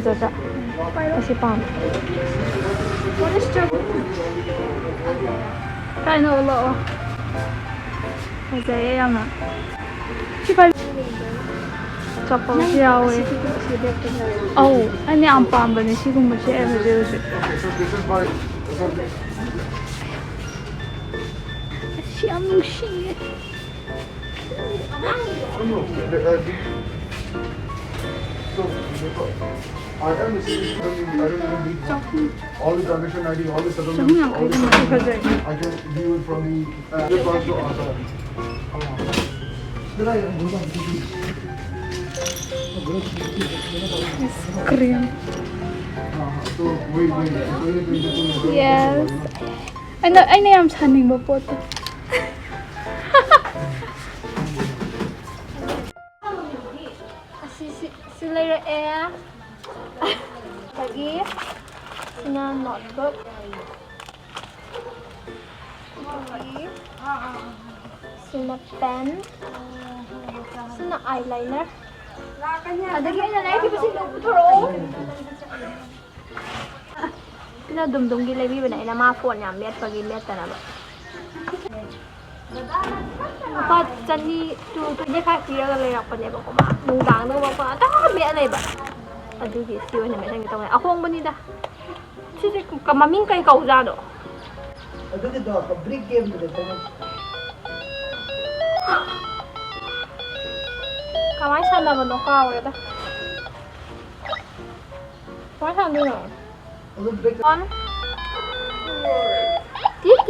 ꯐꯖꯗ꯭ꯔꯥ ꯑꯁꯤ ꯄꯥꯝꯃꯦ ꯀꯥꯏꯅ ꯂꯥꯛꯑꯣ ꯐꯖꯩꯌꯦ ꯌꯥꯝꯅ ꯆꯄꯜꯁꯨ ꯌꯥꯎꯋꯦ ꯑꯧ ꯑꯩꯅ ꯌꯥꯝ ꯄꯥꯝꯕꯅꯦ ꯁꯤꯒꯨꯝꯕꯁꯦ ꯍꯧꯖꯤꯛ ꯍꯧꯖꯤꯛ ꯁꯤ ꯌꯥꯝ ꯅꯨꯡꯁꯤꯌꯦ all the transaction ID, all the settlement, all the I can view it from the Cream. Yes. Anh em sẵn hình một bột. Xin lấy ra e. Lagi. Sina notebook. Lagi. Sina pen. Sina eyeliner. Ada kaya na di ba sila utro? Pina dumdum gila bi bana ina ma phone yam met pagi met na ba. Pa chani tu ne kha kira ga lerak pa ne ba ko ma. Nungdang no ba pa ta me alai ba. Adugi si wana me sang tawai. Akong ba ni da. Si ka maming kay kauza do. Adugi do ka brick game do da. Kamay sana ba no ka ora da. Kamay sana no. On. Tip.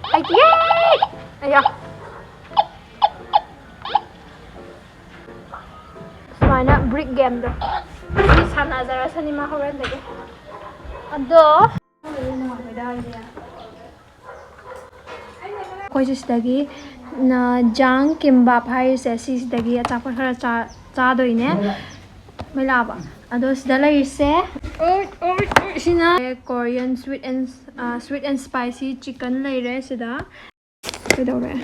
Ay, yay! Ayan. Sumana, brick game do. Sana zara sa ni mahuran lagi. Ado. Koi sisidagi na jang kimbap haise sisidagi achapot khara cha doine mai laba ado sida laise sina Korean sweet and spicy chicken laire sida kedore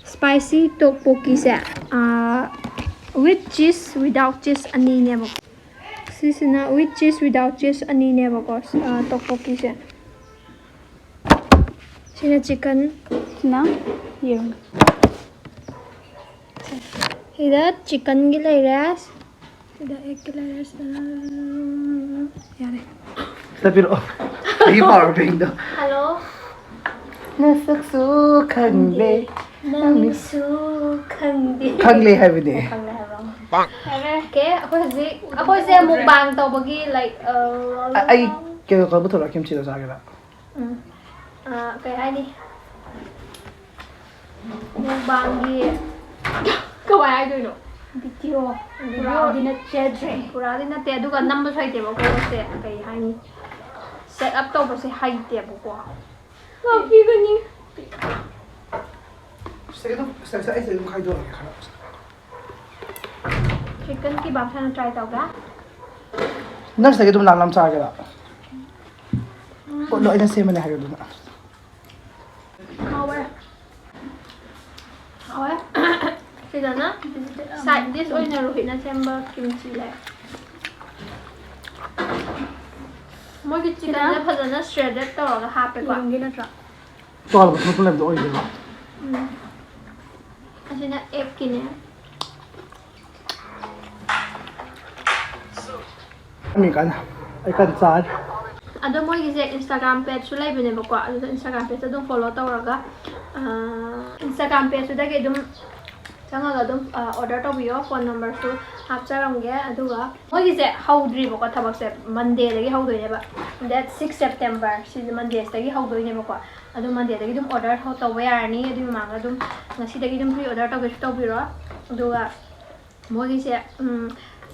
spicy tteokbokki se with cheese without cheese ani ne ba sisina with cheese without cheese ani ne ba ko tteokbokki se Sina chicken, sina yung. Ida chicken gilairas, ida egg gilairas na. Yari. Tapi lo, ay power bank do. Hello. Nasaksu kangle. Namisu kandi. Kangle have ni. Kangle have wrong. Bang. Okay, ako si mukbang tau bagi like Ay kaya ko betul kimchi do sa akin. Kayak ini mukbangi kawai aja no video kurang na te aduga number sai te ba ko se kai hani set up to ba se hai te ba ko lagi gani Saya kai do ka. chicken ki bap sana try tau ga Nang sa dum lam sa ka. Lo ina se mane ha do na. Sila na side dish oy na ruhi na semba kimchi le mo gi chicken na phajana shredded tawraga hape ba ngi na tra To al ba problem do oy de ba. asina egg kine Ami kan ay kan sa Ado mo gise Instagram page su lai bene ba ko ado Instagram page adum follow tawraga Instagram page su da ge dum Changaga dum order tawbiyo phone number su hapcharamge aduga mo gise howdri ba ko thabak se Monday dagi howdoine ba that 6 September si Monday dagi howdoine ba ko adu Monday dagi dum order ho tawba yarani adu manga dum ngasi dagi dum pre order tawbiro aduga mo gise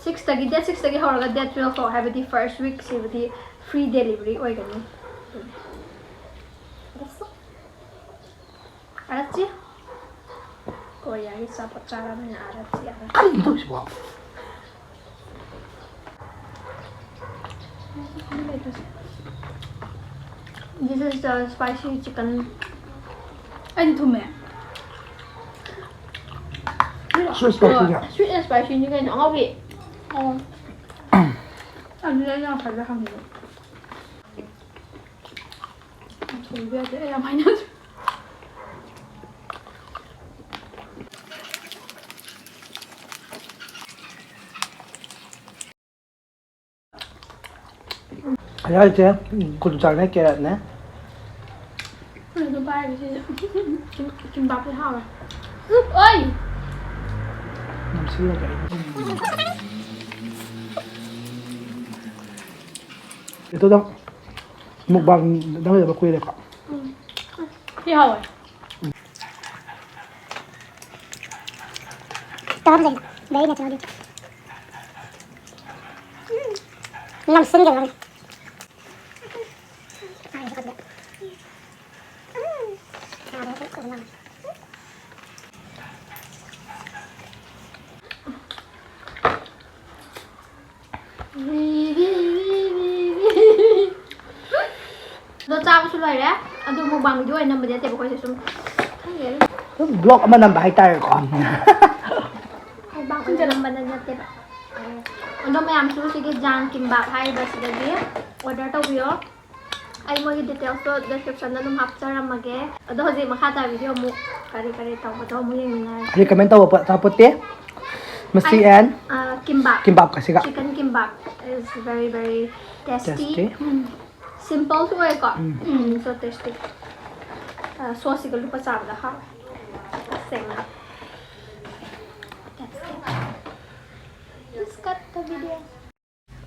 6 dagi that 6 dagi hawraga that 12 ho have the first week si free delivery oigani 알았지? 고양이 사포 짜라면 알았지? Ay to si ba. This is the spicy chicken. 아니 도매. Sweet spicy nha. Sweet and spicy như cái nó ngọt vị. 아니 그냥 가자 한 거. 준비해야 돼. 야 많이 넣어줘. Kaya i제 고추장에 깨네. Tôi bay cái kim bắp với hào này. Ơi. 남시가 돼. Ito daw mukbang dami ba kuya ka. Thì hầu ấy. Tóm lên, đấy là cho đi. Nằm xinh rồi. Nó chao xuống này đấy. Anh tôi mua bằng dưới nằm bên đây thì có thể xuống. Vlog ama nang bahay tayo kon. Ay bang kun jalan bandan niya tiba. Ano may amsu sige jan kimbap hay bas lagi. Order to biyo. Ay mo gi details to description na num hapsara mage. Ado hoji makata video mo kari taw mo to mo yung na. Recommend tawo pa tapos te. Masti and Kimbap. kimbap kasi ka. Chicken kimbap is very tasty. Tasty. Simple to ay ko. So tasty. Sauce ko lupa sa da ha. Senga. Let's cut the video.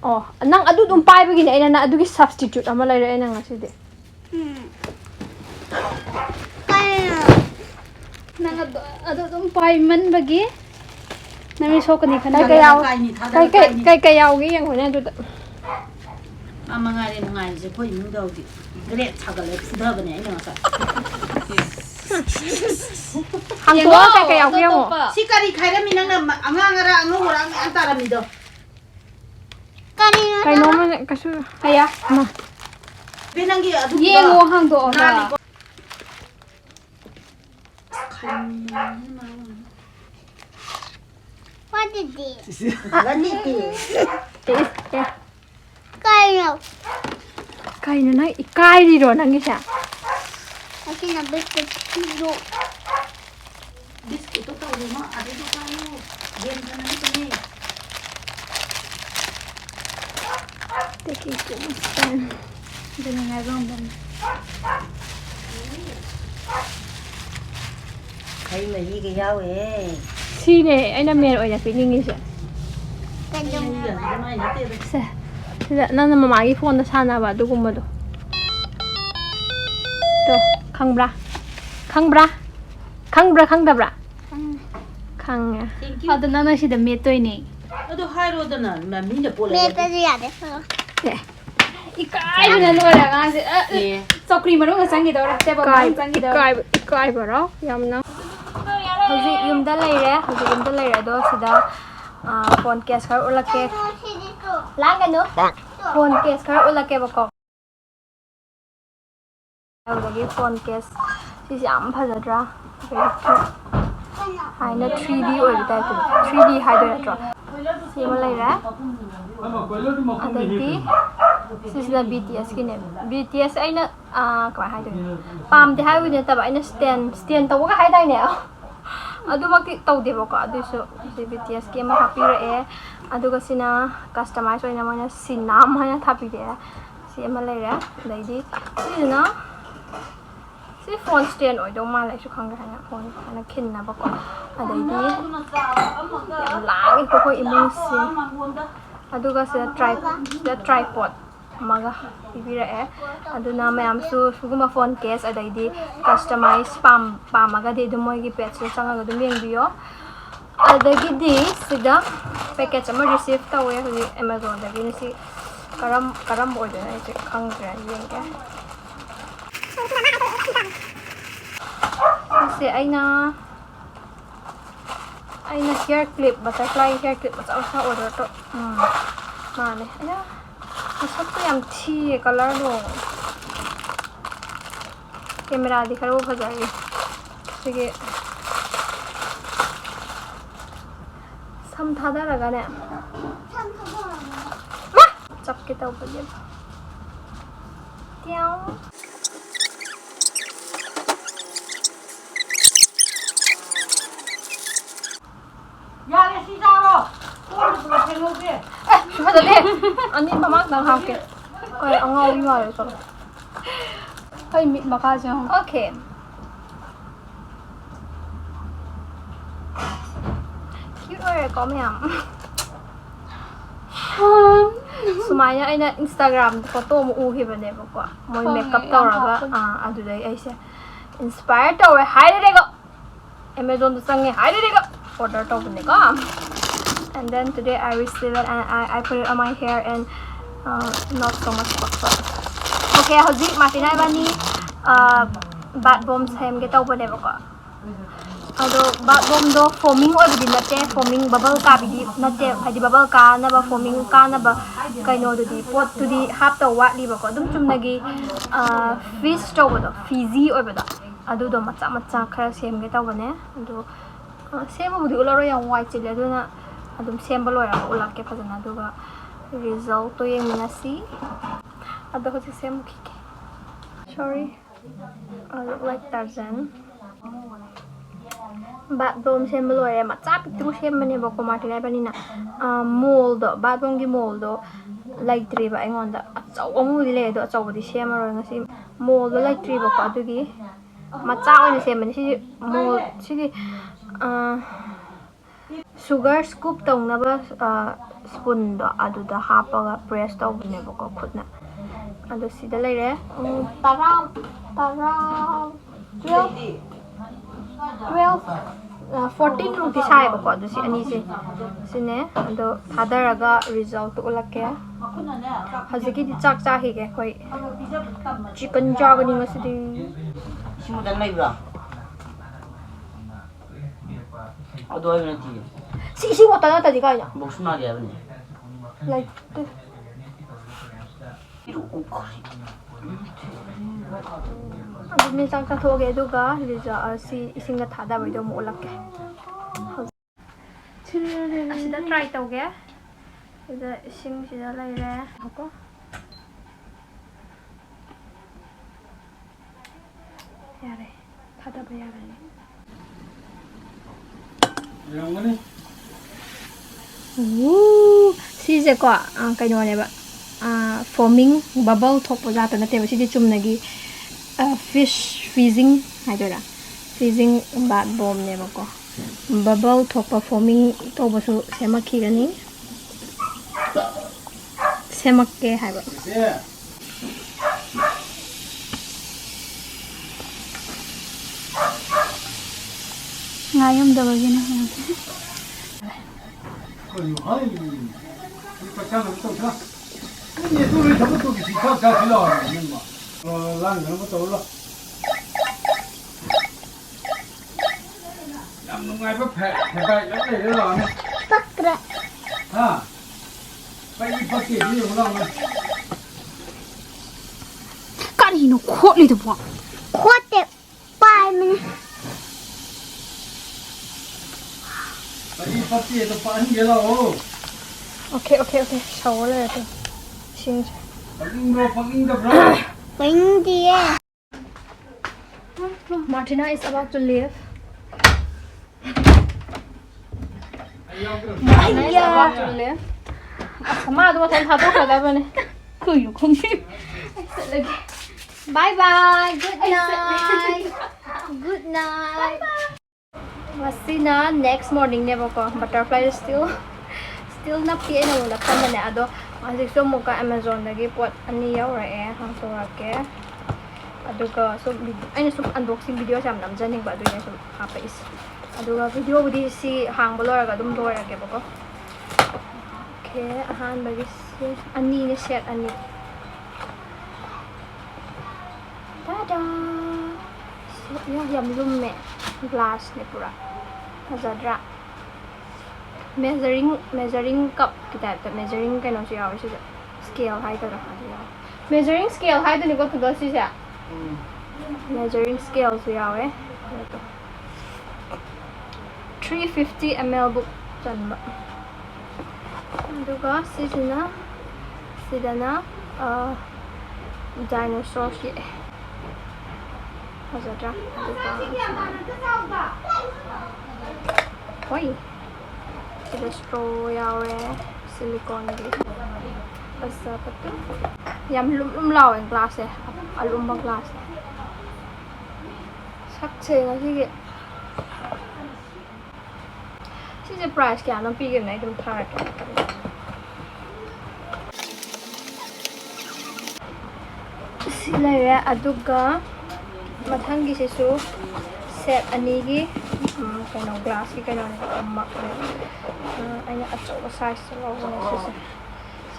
Oh, nang adu umpay begini ay na adu gi substitute ama lay ay nang aside. Kaya. Nang ado dong pai man bagi. Nami so ko ni kan. Kay kayaw gi yang hona adu. 아마가리 농아이지 거의 문도지 그래 차가래 부다버네 이놈아 Hang tuwa kay kayaw gi mo. 시까리 가려미는 앙앙아라 앙오라 안 따라미도 Kanina. Kay no man kasu kaya ma. 배낭기 아두 Ye ngo hang do 나리 da. What is this? 아니지 Kaya. Kay na nang ikay di ro nang isa. Kasi na biscuit kilo. 비스킷도 따오르마 아래도 가요 괜찮은 거니 Take it to stand. Dili nga rong dong. 가이 뭐 이게 야외 Sine ay na meron ay na piling isa. Kanyang. 많이 때려 Sa. Sila nang na mamagi phone na sana ba dugo mo do. To, kangbra. Kangbra. Kangbra kangdabra. Kang. 땡큐 Ado na na si the metoy ni. 너도 하이로드는 나 민데 볼래 Meta siya 됐어. Yeah. Ikay na no ra nga si. 예 So cream ro nga sangi daw ra te ba sangi daw. Ikay ba raw? Yam na. Hojik yumda leire. Hojik yumda leire do sida phone case kar ulake. Lang ka no? Phone case kar ulake ba ko. Lagi phone case. Si am phajadra. Very cute. Hai na 3D oi ta tu. 3D hai do ra. Si ma leire. Adati sisna BTS ki ne. BTS ai na ka hai do. Pam de hai wi ne ta ba ai na stand taw ka hai dai ne. Adu maki taw de ba ko adu so si BTS ki ma happy ra e adu ka sina customize oi na ma na sinam ha na thapi de. Si ma leire. Dai di si na si phone stand oi do ma lai su khang ga na phone na kin na ba ko. Adai di lang ko imong si aduga sa tripod maga ibira e aduna mayam su suguma phone case adai di customize pamaga di dumoy gi pet su sanga ga dumeng biyo adagi di sida package ama receive tawe hu Amazon da gi si karam order ai che khang gra yeng ga kasi aina hair clip, butterfly hair clip, basta sa order to. Mane, ayan. Masok to yung tea color do. Camera di karo bhajai. 되게 삼 타다라가네. 잡게 떠보려. 띠용. 야, 내 시작으로. 꼴도 배고프게. 하더니 아니 마막 나 할게. 거의 엉아오이 말해서. hơi mịn mà khai chưa? 오케이. Cute có mẹ. Sumaya ay na Instagram photo mo uhi ba neba ko. Moy makeup tawraga aduday ay siya inspired tawre haide ko. Amazon sange haide ko. Order to bune ko. And then today I received it and I put it on my hair and not so much photo. Okay, hoji matina ba ni bat bomb sem ke taw ba neba ko. Ado bat bomb do foaming oy bidi nate foaming bubble ka bidi nate hadi bubble ka na ba foaming ka na ba kaino do di pot to di hap to wat li ba ko dum chumnagi fish to ba do fizzy oy ba da adu do macha macha khara sem ge taw bane adu sem bu di ularo yang white chile adu na adum sem ba loi ra ulak ke phajana adu ga result to yeng na si adu ho sem ki sorry I look like Tarzan. Bat bomb sem loi ma chap tu sem mane ba ko martinai bani na mold bat bomb gi mold like tri ba engon da chaw amu di le do chaw di sem ro ngasi mold like tri ba ko adu gi ma cha oi sem mane si mold si sugar scoop tong na ba spoon do adu da hapa ga press taw ne ba ko khut na adu si da lai re tara 12 14 rupees hai ba ko adu si ani se sine ado thadaraga result ulake haziki di chak cha hi ge koi chicken jagani ngasidi 시무단 라이브라. 아도 하면 티. si wata na tadi kaya 목숨 나게 하네. like adu me chak cha thoge du ga result si isinga thada bai do mo ulake asida try tauge ida sing sida lai re hako yare thada ba yare size ko kaino ne ba foaming bubble thok pa jata na te ba sidi chumnagi fish freezing haidora freezing bat bomb ne ba ko bubble thok pa foaming to ba su semakhi gani semakke haiba ngayom da bagi na kanino khotli de bo khote pai mình okay shower le to sing bánh kia Martina is about to leave. Martina is about to leave. Sama do thon tha to ka ba ne. khử không biết Bye bye. Good night. Good night. Masina next morning ne ba ko butterfly still na pi na wala kan na ado asik so mo ka Amazon lagi pot ani yaw ra hang so ra ke aduga so aina so unboxing video sam nam janing ba du ne so hapa is aduga video budi si hang bolora ga dum dora ke ba ko okay ahan bagi si ani ne set ani tada ya yam lum me glass ne pura hazadra measuring cup kita ta measuring kaino si yaw si scale hai ta ra measuring scale hai ta ni ko tu si sa measuring scale si yaw 350 ml book chanba aduga sidana dinosaur shi hazatra oi sida straw yaure silicone gi asa patu yam lum law en glass e alumba glass sak che nga sige sige price kya na pi ge nai dum thar ka silaya aduga mathangi se su set ani gi kaino glass gi kaino ni amma aina acho size lo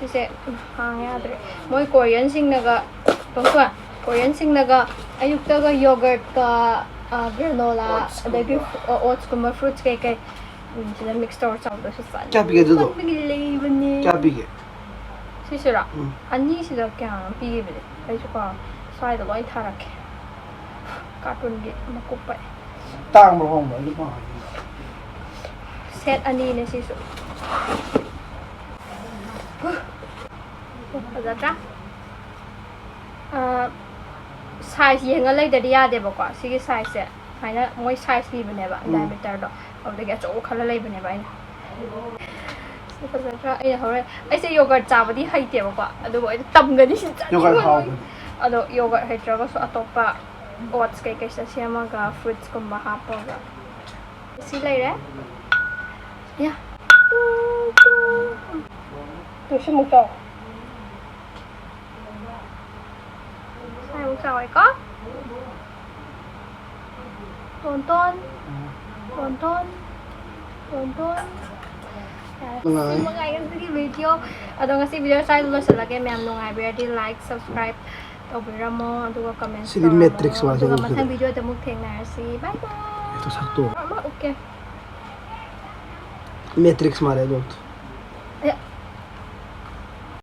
ne se hang ya dre moi Korean sing naga tongwa Korean sing naga ayukta ga yogurt ka granola adagi oats kuma fruits kai kai sila mix tower chaw do sa Kya pige do? bigilay bani Kya pige? sisira ani sila kya pige bile ai su ka sai da loi tharak cartoon gi makupai Tang mo hong ba? Lupa. set ani ne sisu Azatra size yenga lai da ya de ba kwa sigi size se haina moi size bi bane ba diameter do of the get all khala lai bane ba ina Azatra ai hore ai se yogurt cha ba di hai te ba kwa adu bo tam ga ni Yogurt how? ado yogurt hai tra ga so atopa oats kai kai sa siama ga fruits kumba ha pa ga si lai re ya tu shi mu to sao ấy có tonton Nungai. Mga ngayon sa video ato nga si video sa lulo sa lagi may nungai berarti like subscribe tobira mo aduga comment Si Matrix wala aduga siguro. matang video ito mong na si bye bye Ito sakto. okay Matrix mare dot.